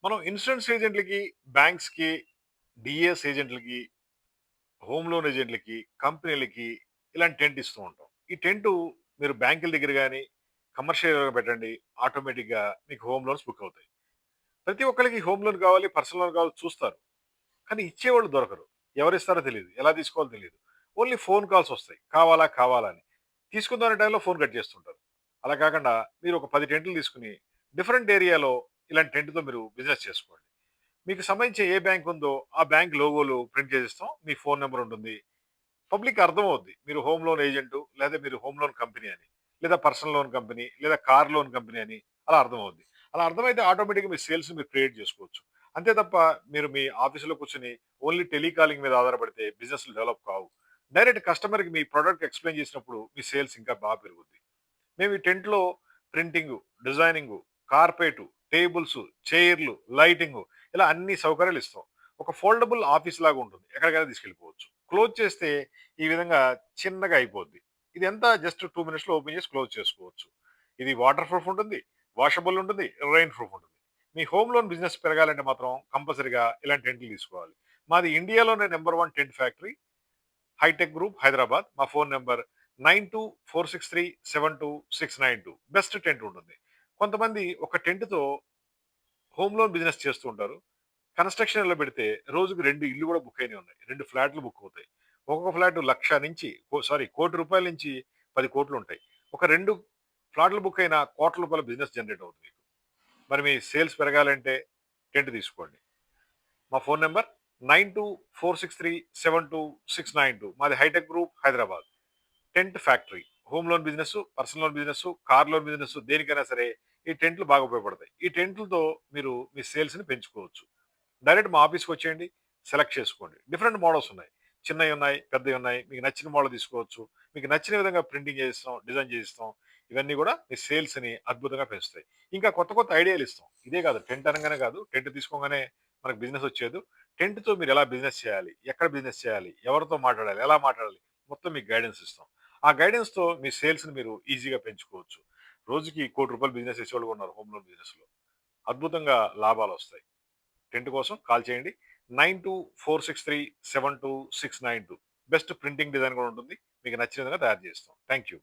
మనం insurance ఏజెంట్లకి, బ్యాంక్స్‌కి, DS ఏజెంట్లకి, home loan ఏజెంట్లకి, కంపెనీలకి ఇలాంటి టెంట్ ఇస్తూ ఉంటాం. ఈ టెంటు మీరు బ్యాంకుల దగ్గర గాని, కమర్షియల్ ఏరియాలో పెట్టండి. ఆటోమేటిక్‌గా మీకు హోమ్ లోన్స్ బుక్ అవుతాయి. ప్రతి ఒక్కళ్ళకి హోమ్ లోన్ కావాలి, పర్సనల్ లోన్ కావాలి చూస్తారు. కానీ ఇచ్చేవాళ్ళు దొరకరు. ఎవరిస్తారో తెలీదు. ఎలా తీసుకోవాలో తెలీదు. ఓన్లీ ఫోన్ కాల్స్ వస్తాయి. కావాలా? కావాలా? అని. తీసుకుందాం అనే టైంలో ఫోన్ కట్ చేస్తుంటారు. అలా కాకుండా మీరు ఒక 10 టెంట్లు తీసుకొని డిఫరెంట్ ఏరియాలో ఇలాంటి టెంట్‌తో మీరు బిజినెస్ చేసుకోండి. మీకు సంబంధించి ఏ బ్యాంక్ ఉందో ఆ బ్యాంక్ లోగోలు ప్రింట్ చేసిస్తాం. మీ ఫోన్ నంబర్ ఉంటుంది. పబ్లిక్ అర్థమవుద్ది. మీరు హోమ్ లోన్ ఏజెంటు లేదా మీరు హోమ్ లోన్ కంపెనీ అని. లేదా పర్సనల్ లోన్ కంపెనీ, లేదా కార్ లోన్ కంపెనీ అని అలా అర్థమవుద్ది. అలా అర్థమైతే ఆటోమేటిక్‌గా మీ సేల్స్ మీరు క్రియేట్ చేసుకోవచ్చు. అంతే తప్ప మీరు మీ ఆఫీస్‌లో కూర్చొని ఓన్లీ టెలికాలింగ్ మీద ఆధారపడితే బిజినెస్‌లు డెవలప్ కావు. డైరెక్ట్ కస్టమర్‌కి మీ ప్రొడక్ట్ ఎక్స్‌ప్లెయిన్ చేసినప్పుడు మీ సేల్స్ ఇంకా పెరుగుద్ది. మేము ఈ టెంట్‌లో ప్రింటింగు, డిజైనింగు, కార్పెటు, టేబుల్సు, చైర్లు, లైటింగు ఇలా అన్ని సౌకర్యాలు ఇస్తాం. ఒక ఫోల్డబుల్ ఆఫీస్ లాగా ఉంటుంది. ఎక్కడికైనా తీసుకెళ్ళిపోవచ్చు. క్లోజ్ చేస్తే ఈ విధంగా చిన్నగా అయిపోద్ది. ఇది ఎంత జస్ట్ 2 మినిట్స్‌లో ఓపెన్ చేసి క్లోజ్ చేసుకోవచ్చు. ఇది వాటర్ ప్రూఫ్ ఉంటుంది. వాషబుల్ ఉంటుంది. రెయిన్ ప్రూఫ్ ఉంటుంది. మీ హోమ్ లోన్ బిజినెస్ పెరగాలంటే మాత్రం కంపల్సరీగా ఇలాంటి టెంట్లు తీసుకోవాలి. మాది ఇండియాలోనే number 1 tent factory hi tech group Hyderabad. మా ఫోన్ నంబర్ 9246372692. బెస్ట్ టెంట్ ఉంటుంది. కొంతమంది ఒక టెంట్‌తో హోమ్ లోన్ బిజినెస్ చేస్తూ ఉంటారు. కన్‌స్ట్రక్షన్‌లో పెడితే రోజుకి 2 ఇల్లు కూడా బుక్ అయినయి ఉన్నాయి. 2 ఫ్లాట్‌లు బుక్ అవుతాయి. ఒక్కొక్క ఫ్లాట్ 1,00,000 నుంచి ₹1,00,00,000 నుంచి 10,00,00,000 ఉంటాయి. ఒక 2 ఫ్లాట్‌లు బుక్ అయిన ₹1,00,00,000 బిజినెస్ జనరేట్ అవుతుంది మీకు. మరి మీ సేల్స్ పెరగాలంటే టెంట్ తీసుకోండి. మా ఫోన్ నంబర్ 9246372692. మాది hi tech group Hyderabad. Tent factory. Home loan business, personal loan business, car loan business దేనికైనా సరే ఈ టెంట్లు బాగా ఉపయోగపడతాయి. ఈ టెంట్లతో మీరు మీ సేల్స్‌ని పెంచుకోవచ్చు. డైరెక్ట్ మా ఆఫీస్‌కి వచ్చేయండి. సెలెక్ట్ చేసుకోండి. డిఫరెంట్ మోడల్స్ ఉన్నాయి. చిన్నయి ఉన్నాయి, పెద్దయి ఉన్నాయి. మీకు నచ్చిన మోడల్ తీసుకోవచ్చు. మీకు నచ్చిన విధంగా ప్రింటింగ్ చేసిస్తాం, డిజైన్ చేసిస్తాం. ఇవన్నీ కూడా మీ సేల్స్‌ని అద్భుతంగా పెంచుతాయి. ఇంకా కొత్త కొత్త ఐడియాలు ఇస్తాం. ఇదే కాదు టెంట్ అనంగానే కాదు. టెంట్ తీసుకోగానే మనకు బిజినెస్ వచ్చేదు. టెంట్‌తో మీరు ఎలా బిజినెస్ చేయాలి? ఎక్కడ బిజినెస్ చేయాలి? ఎవరితో మాట్లాడాలి? ఎలా మాట్లాడాలి? మొత్తం మీకు గైడెన్స్ ఇస్తాం. ఆ గైడెన్స్‌తో మీ సేల్స్‌ని మీరు ఈజీగా పెంచుకోవచ్చు. రోజుకి ₹1,00,00,000 బిజినెస్ చేసేవాళ్ళు కూడా ఉన్నారు హోమ్ లోన్ బిజినెస్‌లో. అద్భుతంగా లాభాలొస్తాయి. టెంట్ కోసం కాల్ చేయండి. 9246372692. బెస్ట్ ప్రింటింగ్ డిజైన్ కూడా ఉంటుంది. మీకు నచ్చిన విధంగా తయారు చేస్తాం. Thank you.